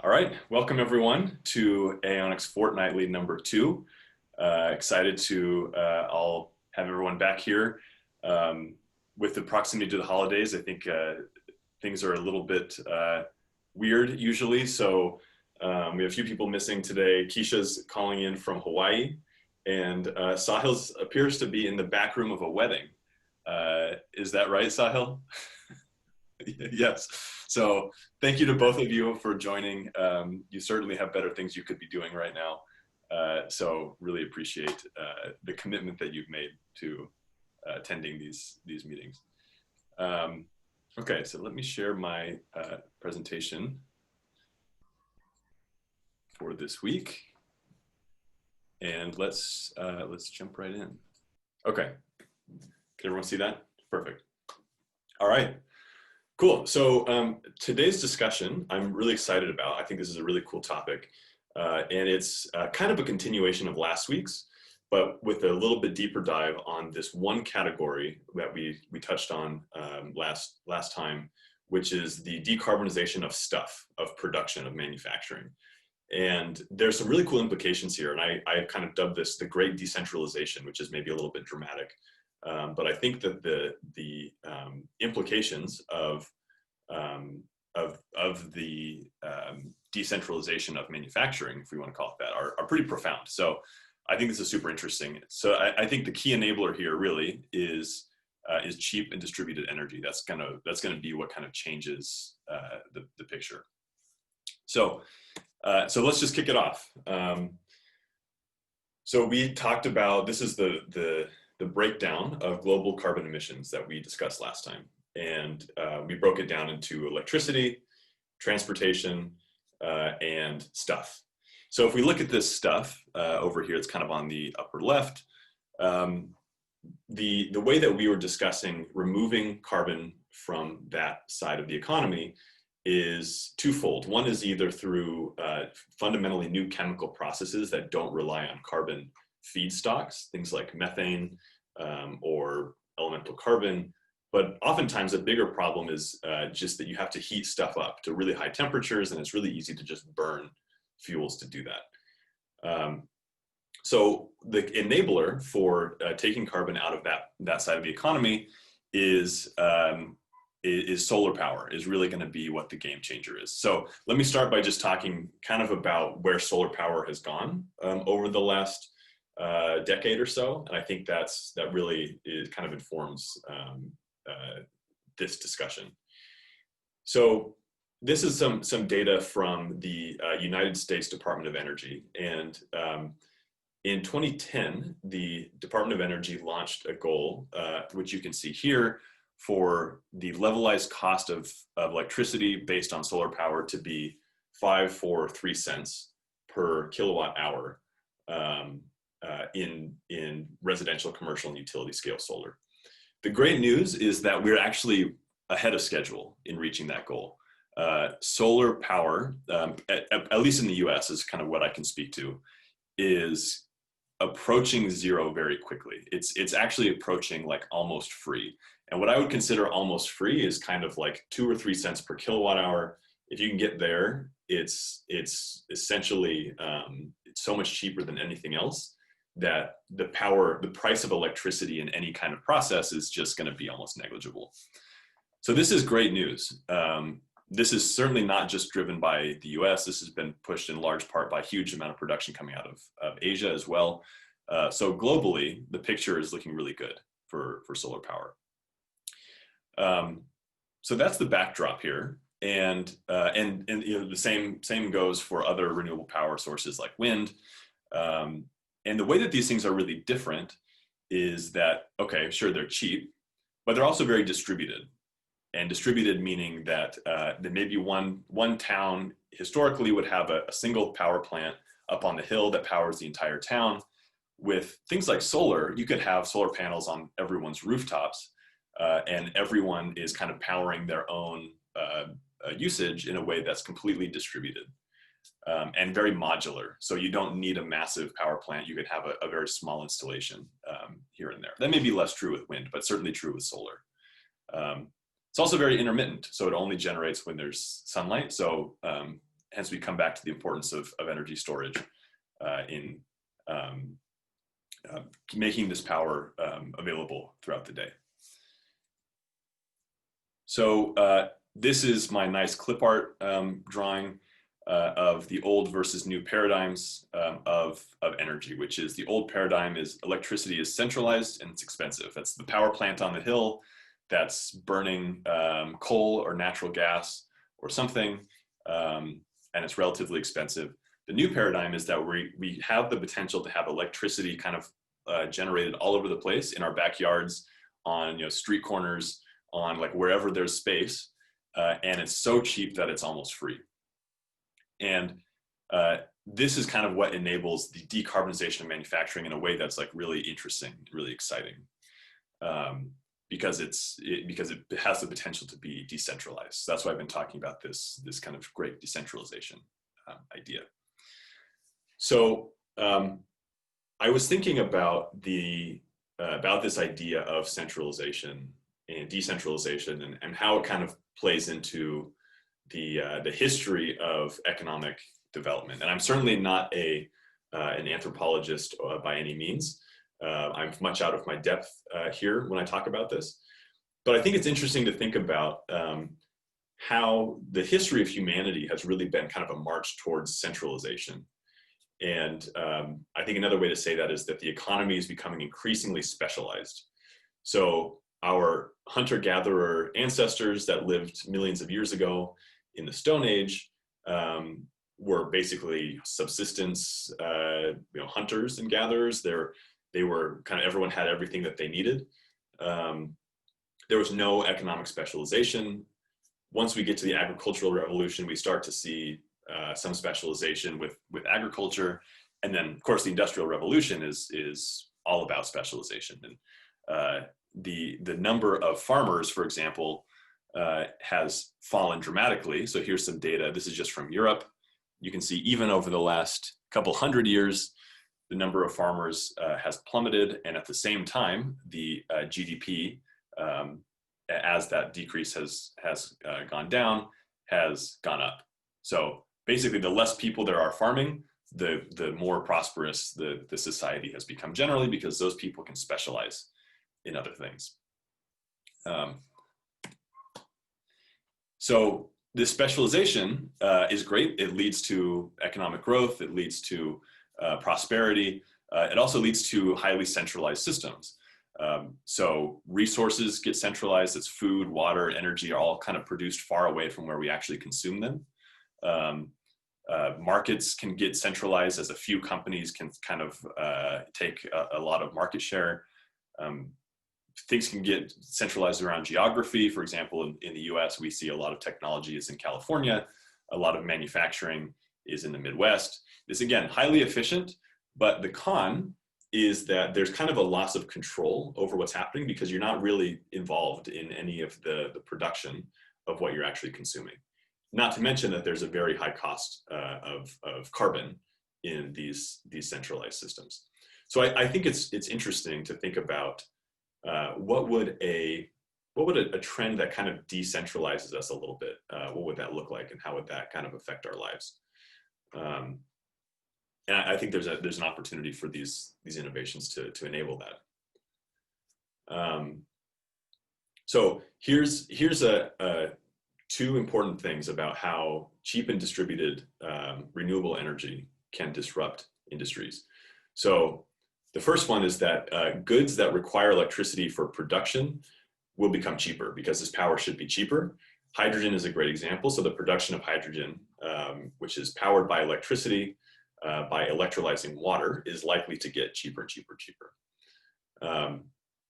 All right, welcome everyone to Aionics Fortnightly number 2. Excited to I'll have everyone back here. With the proximity to the holidays, I think things are a little bit weird usually. So we have a few people missing today. Keisha's calling in from Hawaii, and Sahil appears to be in the back room of a wedding. Is that right, Sahil? Yes. So thank you to both of you for joining. You certainly have better things you could be doing right now. So really appreciate the commitment that you've made to attending these meetings. Okay, so let me share my presentation for this week, and let's jump right in. Okay, can everyone see that? Perfect. All right. Cool. So today's discussion, I'm really excited about. I think this is a really cool topic, and it's kind of a continuation of last week's, but with a little bit deeper dive on this one category that we touched on last time, which is the decarbonization of stuff, of production, of manufacturing. And there's some really cool implications here, and I kind of dubbed this the Great Decentralization, which is maybe a little bit dramatic. But I think that the implications of the decentralization of manufacturing, if we want to call it that, are pretty profound. So I think this is super interesting. So I think the key enabler here really is cheap and distributed energy. That's gonna be what kind of changes the picture. So let's just kick it off. So we talked about, this is the breakdown of global carbon emissions that we discussed last time. And we broke it down into electricity, transportation, and stuff. So if we look at this stuff over here, it's kind of on the upper left. The way that we were discussing removing carbon from that side of the economy is twofold. One is either through fundamentally new chemical processes that don't rely on carbon feedstocks, things like methane or elemental carbon. But oftentimes a bigger problem is just that you have to heat stuff up to really high temperatures, and it's really easy to just burn fuels to do that. So the enabler for taking carbon out of that side of the economy is solar power, is really going to be what the game changer is. So let me start by just talking kind of about where solar power has gone over the last decade or so, and I think that really kind of informs this discussion. So this is some data from the United States Department of Energy, and in 2010, the Department of Energy launched a goal, which you can see here, for the levelized cost of electricity based on solar power to be 3 cents per kilowatt hour in residential, commercial, and utility scale solar. The great news is that we're actually ahead of schedule in reaching that goal. Solar power, at least in the US, is kind of what I can speak to, is approaching zero very quickly. It's actually approaching like almost free. And what I would consider almost free is kind of like 2 or 3 cents per kilowatt hour. If you can get there, it's essentially it's so much cheaper than anything else that the price of electricity in any kind of process is just going to be almost negligible. So this is great news. This is certainly not just driven by the US. This has been pushed in large part by a huge amount of production coming out of Asia as well. So globally, the picture is looking really good for solar power. So that's the backdrop here. And you know, the same goes for other renewable power sources like wind. And the way that these things are really different is that, okay, sure, they're cheap, but they're also very distributed. And distributed meaning that maybe one town historically would have a single power plant up on the hill that powers the entire town. With things like solar, you could have solar panels on everyone's rooftops, and everyone is kind of powering their own usage in a way that's completely distributed. And very modular. So you don't need a massive power plant. You could have a very small installation here and there. That may be less true with wind, but certainly true with solar. It's also very intermittent. So it only generates when there's sunlight. So hence we come back to the importance of energy storage in making this power available throughout the day. So this is my nice clip art drawing of the old versus new paradigms of energy, which is the old paradigm is electricity is centralized and it's expensive. That's the power plant on the hill that's burning coal or natural gas or something, and it's relatively expensive. The new paradigm is that we have the potential to have electricity kind of generated all over the place in our backyards, on street corners, on like wherever there's space, and it's so cheap that it's almost free. And this is kind of what enables the decarbonization of manufacturing in a way that's like really interesting, really exciting, because it has the potential to be decentralized. So that's why I've been talking about this kind of great decentralization idea. So I was thinking about this idea of centralization and decentralization and how it kind of plays into the history of economic development. And I'm certainly not an anthropologist by any means. I'm much out of my depth here when I talk about this. But I think it's interesting to think about how the history of humanity has really been kind of a march towards centralization. And I think another way to say that is that the economy is becoming increasingly specialized. So our hunter-gatherer ancestors that lived millions of years ago in the Stone Age were basically subsistence hunters and gatherers. They were kind of, everyone had everything that they needed. There was no economic specialization. Once we get to the agricultural revolution, we start to see some specialization with agriculture. And then of course the Industrial Revolution is all about specialization. And the number of farmers, for example, has fallen dramatically. So here's some data. This is just from Europe. You can see even over the last couple hundred years, the number of farmers has plummeted. And at the same time, the GDP, as that decrease has gone down, has gone up. So basically, the less people there are farming, the more prosperous the society has become generally, because those people can specialize in other things. So this specialization is great. It leads to economic growth. It leads to prosperity. It also leads to highly centralized systems. So resources get centralized. It's food, water, energy are all kind of produced far away from where we actually consume them. Markets can get centralized, as a few companies can kind of take a lot of market share. Things can get centralized around geography. For example, in the US, we see a lot of technology is in California. A lot of manufacturing is in the Midwest. It's, again, highly efficient, but the con is that there's kind of a loss of control over what's happening, because you're not really involved in any of the production of what you're actually consuming. Not to mention that there's a very high cost of carbon in these centralized systems. So I think it's interesting to think about what would a trend that kind of decentralizes us a little bit, what would that look like, and how would that kind of affect our lives? And I think there's an opportunity for these innovations to enable that. So here's two important things about how cheap and distributed renewable energy can disrupt industries. So the first one is that goods that require electricity for production will become cheaper, because this power should be cheaper. Hydrogen is a great example. So the production of hydrogen, which is powered by electricity, by electrolyzing water, is likely to get cheaper and cheaper and cheaper.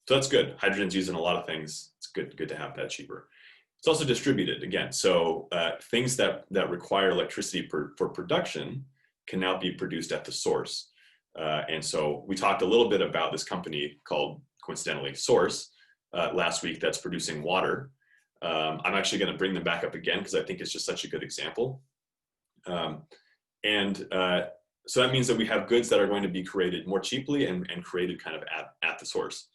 So that's good. Hydrogen's used in a lot of things. It's good to have that cheaper. It's also distributed, again. So things that require electricity for production can now be produced at the source. And so we talked a little bit about this company called, coincidentally, Source last week, that's producing water. I'm actually going to bring them back up again, because I think it's just such a good example. So that means that we have goods that are going to be created more cheaply and created kind of at the source.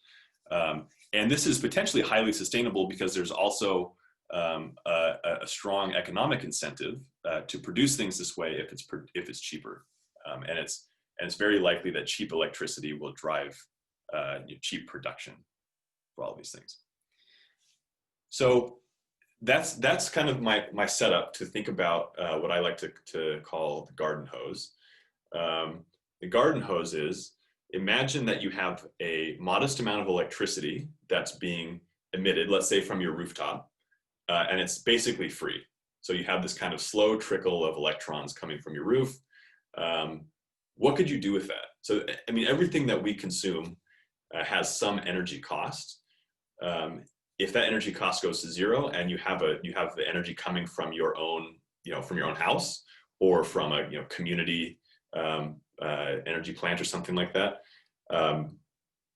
And this is potentially highly sustainable, because there's also a strong economic incentive to produce things this way if it's cheaper, and it's very likely that cheap electricity will drive cheap production for all these things. So that's kind of my setup to think about what I like to call the garden hose. The garden hose is, imagine that you have a modest amount of electricity that's being emitted, let's say from your rooftop, and it's basically free. So you have this kind of slow trickle of electrons coming from your roof. What could you do with that? So, I mean, everything that we consume has some energy cost. If that energy cost goes to zero and you have the energy coming from your own, from your own house or from a community energy plant or something like that,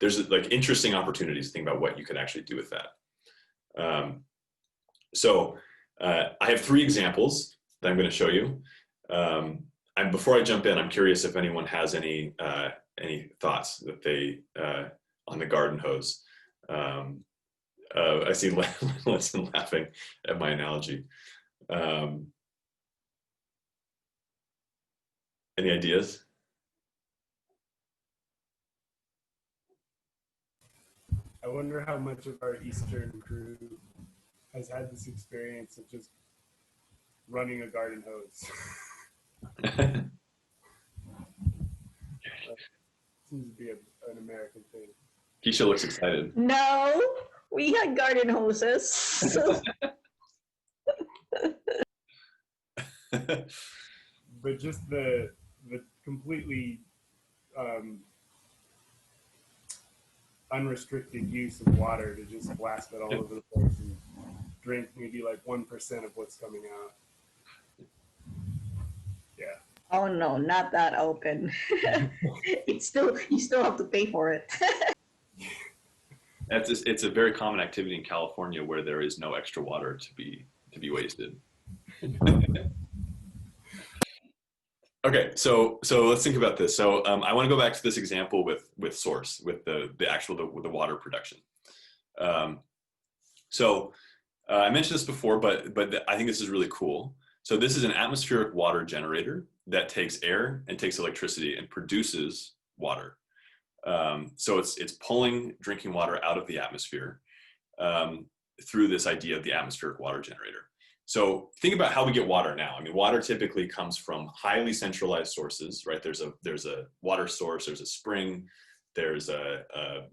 there's like interesting opportunities to think about what you could actually do with that. So I have 3 examples that I'm going to show you. And before I jump in, I'm curious if anyone has any thoughts that they on the garden hose. I see Leslie laughing at my analogy. Any ideas? I wonder how much of our Eastern crew has had this experience of just running a garden hose. Seems to be an American thing. Keisha looks excited. No, we had garden hoses. But just the completely unrestricted use of water to just blast it all over the place and drink maybe like 1% of what's coming out. Yeah. Oh no, not that open. You still have to pay for it. It's a very common activity in California where there is no extra water to be wasted. Okay, so let's think about this. So I want to go back to this example with source, with the water production. I mentioned this before, but I think this is really cool. So this is an atmospheric water generator that takes air and takes electricity and produces water. So it's pulling drinking water out of the atmosphere through this idea of the atmospheric water generator. So think about how we get water now. I mean, water typically comes from highly centralized sources, right? There's a water source, there's a spring, there's a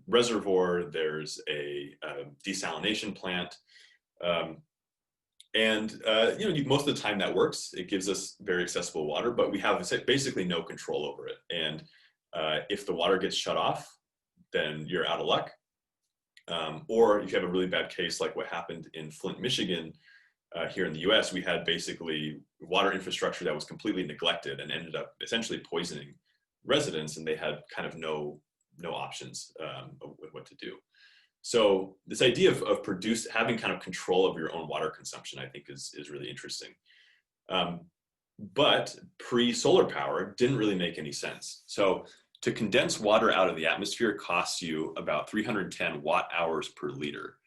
reservoir, there's a desalination plant. Most of the time that works. It gives us very accessible water, but we have basically no control over it. And if the water gets shut off, then you're out of luck. Or if you have a really bad case like what happened in Flint, Michigan, here in the US, we had basically water infrastructure that was completely neglected and ended up essentially poisoning residents, and they had kind of no options with what to do. So this idea of having kind of control of your own water consumption, I think is really interesting. But pre-solar power didn't really make any sense. So to condense water out of the atmosphere costs you about 310 watt hours per liter,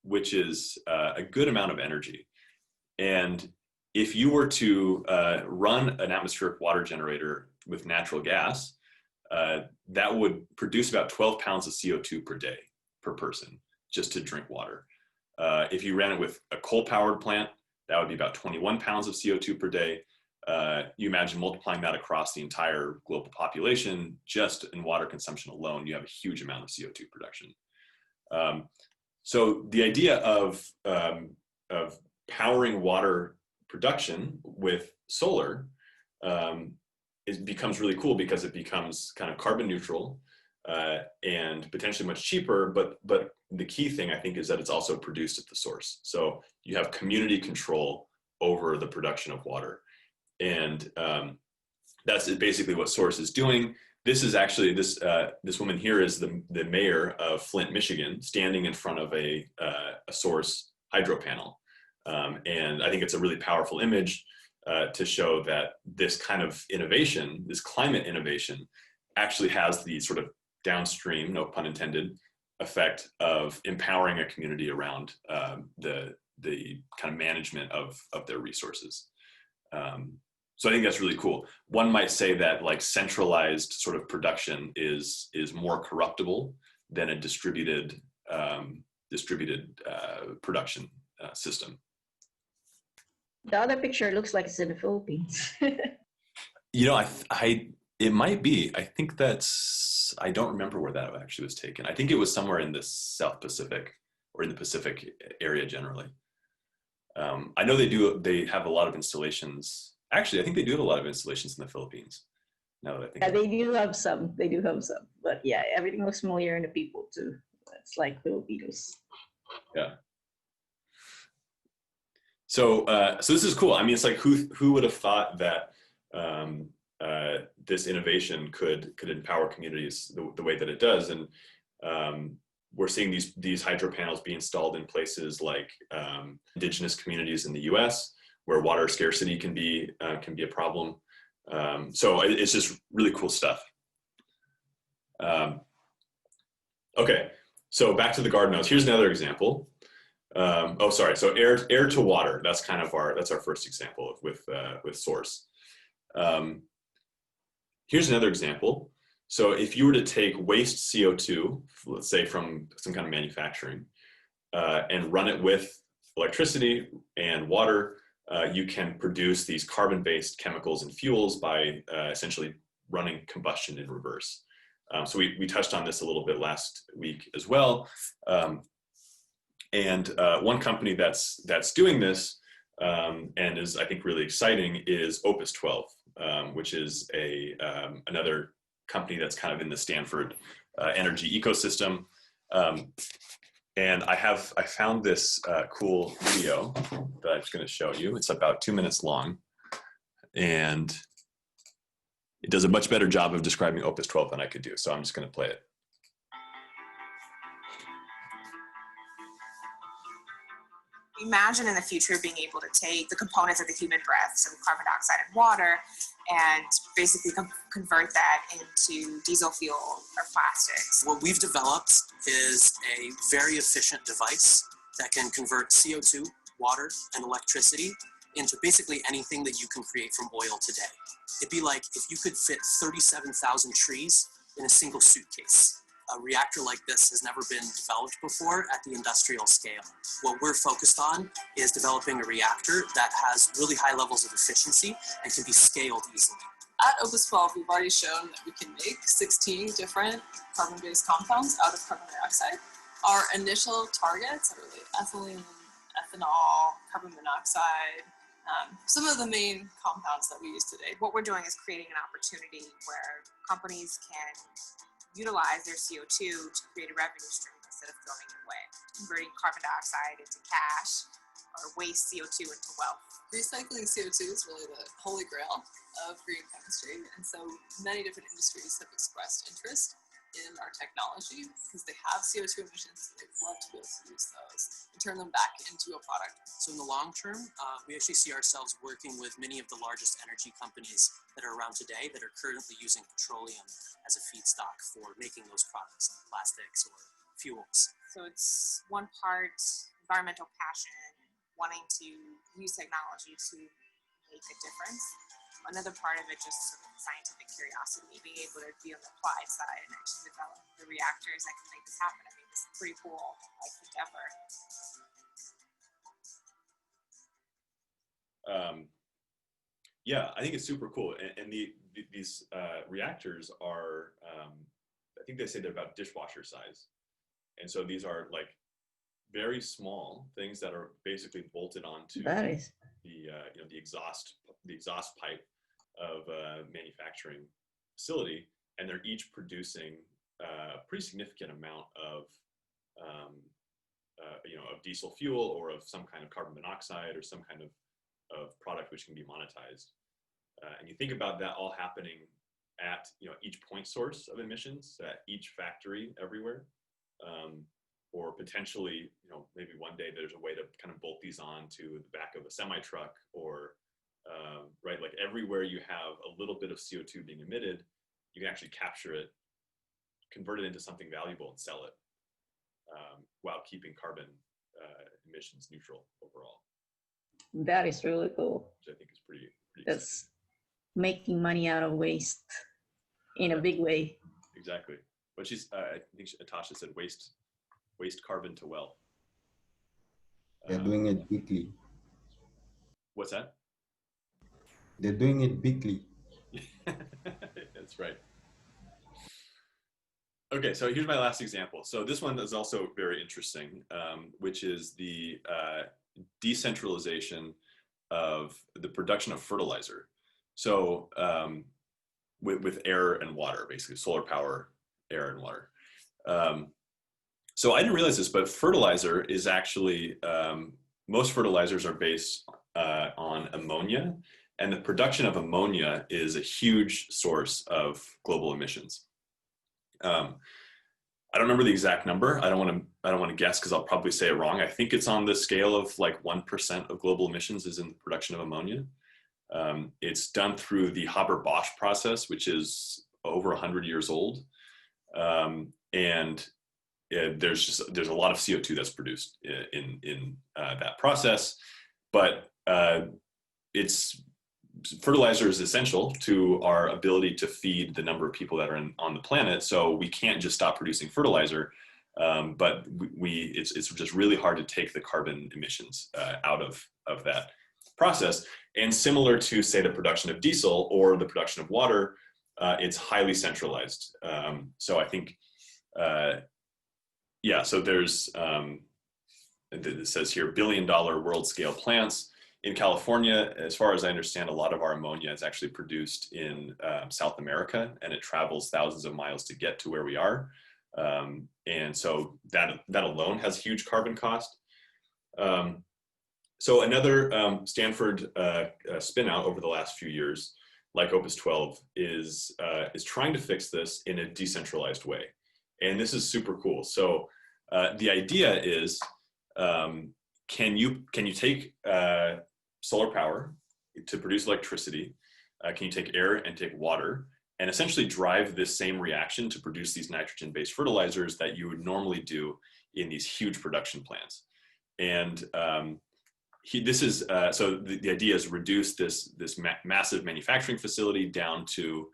which is a good amount of energy. And if you were to run an atmospheric water generator with natural gas, that would produce about 12 pounds of CO2 per day per person just to drink water. If you ran it with a coal-powered plant, that would be about 21 pounds of CO2 per day. You imagine multiplying that across the entire global population, just in water consumption alone, you have a huge amount of CO2 production. So the idea of powering water production with solar becomes really cool because it becomes kind of carbon neutral and potentially much cheaper. But the key thing, I think, is that it's also produced at the source. So you have community control over the production of water. And that's basically what Source is doing. This is actually, this woman here is the mayor of Flint, Michigan, standing in front of a Source hydro panel. And I think it's a really powerful image to show that this kind of innovation, this climate innovation, actually has the sort of downstream, no pun intended, effect of empowering a community around the kind of management of their resources. So I think that's really cool. One might say that like centralized sort of production is more corruptible than a distributed production system. The other picture looks like it's in the Philippines. You know, it might be. I think I don't remember where that actually was taken. I think it was somewhere in the South Pacific or in the Pacific area generally. I know they have a lot of installations. Actually, I think they do have a lot of installations in the Philippines. Now that I think Yeah, they do have some. They do have some. But yeah, everything looks familiar in the people too. It's like Filipinos. Yeah. So this is cool. I mean, it's like who would have thought that this innovation could empower communities the way that it does, and we're seeing these hydro panels be installed in places like indigenous communities in the U.S. where water scarcity can be a problem. So it's just really cool stuff. Okay, so back to the garden hose. Here's another example. So air to water. That's kind of our first example with source. Here's another example. So if you were to take waste CO2, let's say from some kind of manufacturing, and run it with electricity and water, you can produce these carbon-based chemicals and fuels by essentially running combustion in reverse. So we touched on this a little bit last week as well. And one company that's doing this and is, I think, really exciting is Opus 12, which is another company that's kind of in the Stanford energy ecosystem. And I found this cool video that I'm just going to show you. It's about 2 minutes long, and it does a much better job of describing Opus 12 than I could do. So I'm just going to play it. Imagine in the future being able to take the components of the human breath, so carbon dioxide and water, and basically convert that into diesel fuel or plastics. What we've developed is a very efficient device that can convert CO2, water, and electricity into basically anything that you can create from oil today. It'd be like if you could fit 37,000 trees in a single suitcase. A reactor like this has never been developed before at the industrial scale. What we're focused on is developing a reactor that has really high levels of efficiency and can be scaled easily. At Opus 12, we've already shown that we can make 16 different carbon-based compounds out of carbon dioxide. Our initial targets are really ethylene, ethanol, carbon monoxide, some of the main compounds that we use today. What we're doing is creating an opportunity where companies can utilize their CO2 to create a revenue stream instead of throwing it away, converting carbon dioxide into cash or waste CO2 into wealth. Recycling CO2 is really the holy grail of green chemistry, and so many different industries have expressed interest in our technology because they have CO2 emissions, and they'd love to be able to use those and turn them back into a product. So in the long term, we actually see ourselves working with many of the largest energy companies that are around today that are currently using petroleum as a feedstock for making those products like plastics or fuels. So it's one part environmental passion, wanting to use technology to make a difference. Another part of it, just sort of scientific curiosity, being able to be on the applied side and actually develop the reactors that can make this happen. I mean, this is pretty cool, like endeavor. Yeah, I think it's super cool. And these reactors are, I think they say they're about dishwasher size. And so these are like very small things that are basically bolted onto Nice. the exhaust pipe of a manufacturing facility, and they're each producing a pretty significant amount of of diesel fuel or of some kind of carbon monoxide or some kind of product which can be monetized. And you think about that all happening at each point source of emissions, at each factory everywhere. Or potentially, maybe one day there's a way to kind of bolt these on to the back of a semi-truck, or right, like everywhere you have a little bit of CO2 being emitted, you can actually capture it, convert it into something valuable, and sell it. while keeping carbon emissions neutral overall, That is really cool. which I think is pretty That's making money out of waste in a big way. exactly. But I think Natasha said waste carbon to wealth. They're doing it bigly. What's that? They're doing it bigly. That's right. Okay, so here's my last example. So this one is also very interesting, which is the decentralization of the production of fertilizer. So with air and water, basically solar power, air and water. So I didn't realize this, but fertilizer is actually, most fertilizers are based on ammonia, and the production of ammonia is a huge source of global emissions. I don't remember the exact number. I don't want to guess because I'll probably say it wrong. I think it's on the scale of like 1% of global emissions is in the production of ammonia. It's done through the Haber-Bosch process, which is over 100 years old. And there's a lot of CO2 that's produced in that process, but fertilizer is essential to our ability to feed the number of people that are on the planet. So we can't just stop producing fertilizer, but it's just really hard to take the carbon emissions out of that process. And similar to, say, the production of diesel or the production of water, it's highly centralized. So I think, so there's, it says here, $1 billion world scale plants. In California, as far as I understand, a lot of our ammonia is actually produced in South America, and it travels thousands of miles to get to where we are. And so that alone has huge carbon cost. So another Stanford spin out over the last few years, like Opus 12, is trying to fix this in a decentralized way. And this is super cool. So the idea is, can you take solar power to produce electricity? Can you take air and take water and essentially drive this same reaction to produce these nitrogen-based fertilizers that you would normally do in these huge production plants? And so the idea is reduce this massive manufacturing facility down to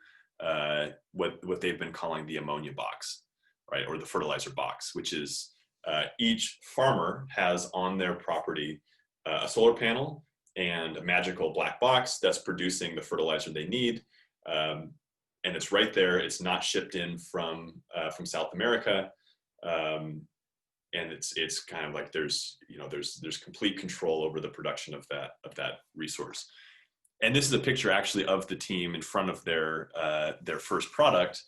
what they've been calling the ammonia box, right, or the fertilizer box, which is each farmer has on their property a solar panel and a magical black box that's producing the fertilizer they need, and it's right there. It's not shipped in from South America, and it's kind of like there's complete control over the production of that resource. And this is a picture actually of the team in front of their first product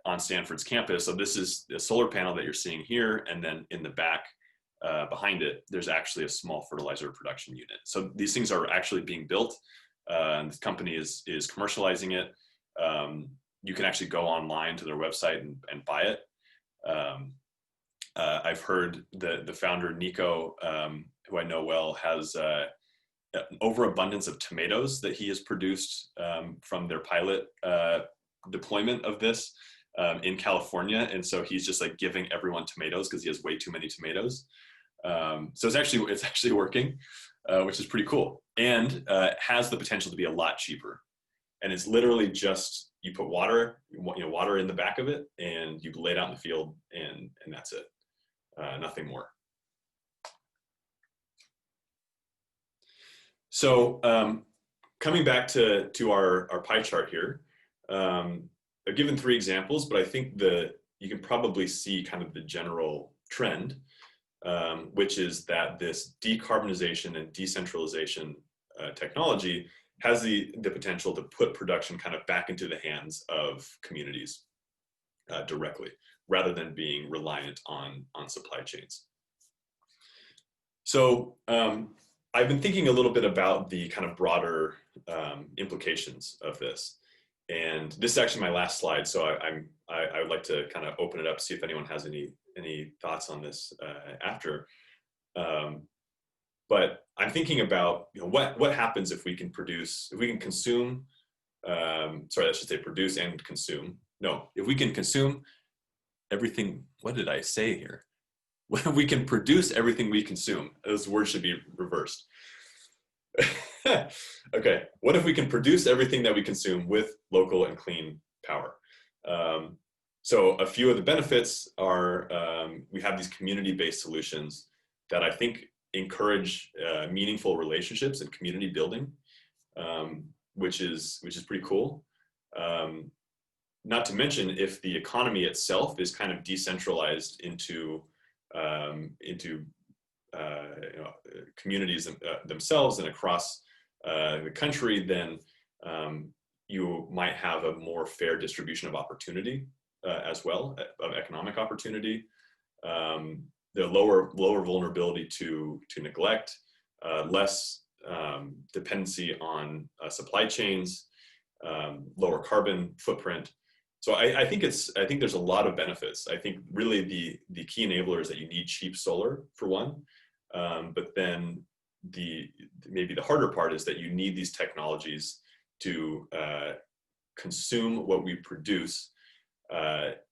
on Stanford's campus. So this is the solar panel that you're seeing here, and then in the back behind it, there's actually a small fertilizer production unit. So these things are actually being built. The company is commercializing it. You can actually go online to their website and buy it. I've heard the founder, Nico, who I know well, has an overabundance of tomatoes that he has produced from their pilot deployment of this in California. And so he's just like giving everyone tomatoes because he has way too many tomatoes. So it's actually working, which is pretty cool, and has the potential to be a lot cheaper. And it's literally just, you put water in the back of it, and you lay it out in the field, and that's it. Nothing more. So coming back to our pie chart here, I've given 3 examples, but I think you can probably see kind of the general trend, which is that this decarbonization and decentralization technology has the potential to put production kind of back into the hands of communities directly, rather than being reliant on supply chains. So I've been thinking a little bit about the kind of broader implications of this. And this is actually my last slide, so I would like to kind of open it up, see if anyone has any thoughts on this after. But I'm thinking about what happens if we can consume. Sorry, I should say produce and consume. No, if we can consume everything. What did I say here? we can produce everything we consume. Those words should be reversed. Okay, what if we can produce everything that we consume with local and clean power? So a few of the benefits are we have these community-based solutions that I think encourage meaningful relationships and community building, which is pretty cool. Not to mention, if the economy itself is kind of decentralized into communities themselves and across the country, then you might have a more fair distribution of opportunity as well, of economic opportunity. The lower vulnerability to neglect, less dependency on supply chains, lower carbon footprint. So I think there's a lot of benefits. I think really the key enabler is that you need cheap solar for one, but then maybe the harder part is that you need these technologies to consume what we produce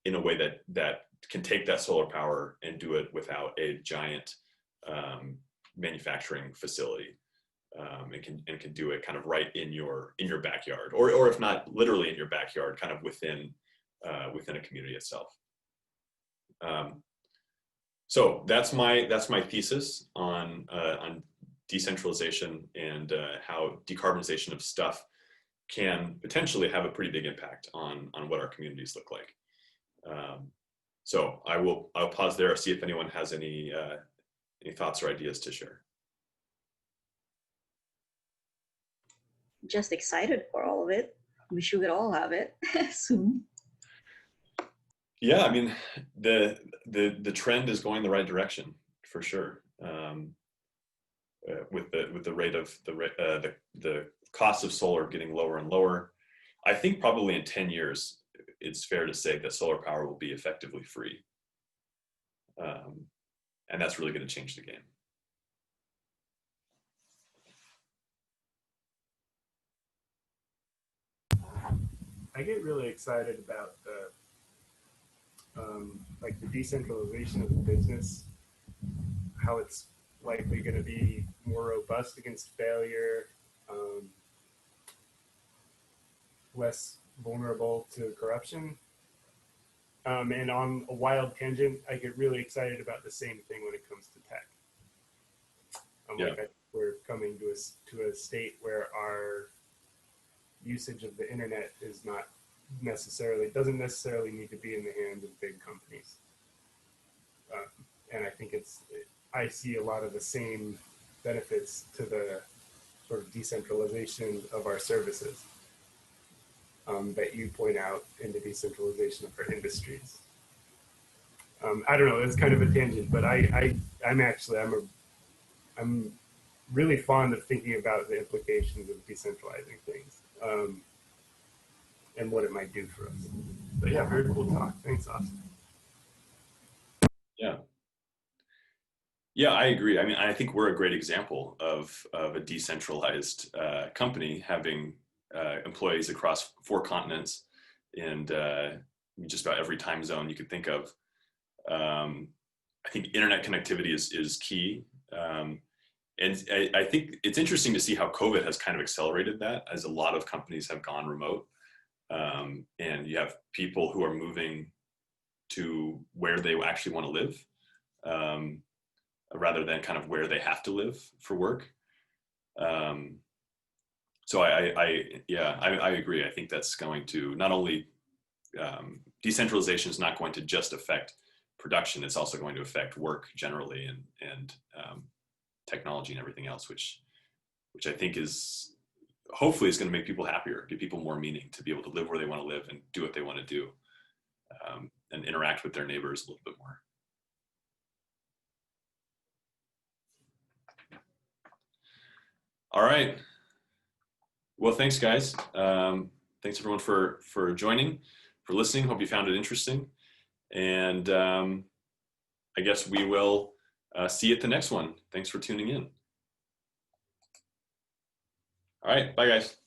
in a way that can take that solar power and do it without a giant manufacturing facility, and can do it kind of right in your backyard, or if not literally in your backyard, kind of within a community itself. So that's my thesis on decentralization and how decarbonization of stuff can potentially have a pretty big impact on what our communities look like. So I'll pause there, see if anyone has any thoughts or ideas to share. Just excited for all of it. We should all have it soon. Yeah, I mean, the trend is going the right direction for sure. With the rate of the cost of solar getting lower and lower, I think probably in 10 years, it's fair to say that solar power will be effectively free. And that's really going to change the game. I get really excited about the like the decentralization of the business, how it's likely going to be more robust against failure, less vulnerable to corruption. And on a wild tangent, I get really excited about the same thing when it comes to tech. Like we're coming to a state where our usage of the internet is not doesn't necessarily need to be in the hands of big companies. And I think I see a lot of the same benefits to the sort of decentralization of our services that you point out in the decentralization of our industries. I don't know, it's kind of a tangent, but I'm really fond of thinking about the implications of decentralizing things and what it might do for us. But yeah, very cool talk. Thanks, Austin. Yeah, I agree. I mean, I think we're a great example of a decentralized company having employees across 4 continents and just about every time zone you could think of. I think internet connectivity is key. And I think it's interesting to see how COVID has kind of accelerated that, as a lot of companies have gone remote. And you have people who are moving to where they actually want to live, rather than kind of where they have to live for work. So I agree. I think that's going to not only, decentralization is not going to just affect production, it's also going to affect work generally and technology and everything else, which I think is hopefully is going to make people happier, give people more meaning to be able to live where they want to live and do what they want to do, and interact with their neighbors a little bit more. All right. Well, thanks guys. Thanks everyone for joining, for listening. Hope you found it interesting. And I guess we will see you at the next one. Thanks for tuning in. All right. Bye guys.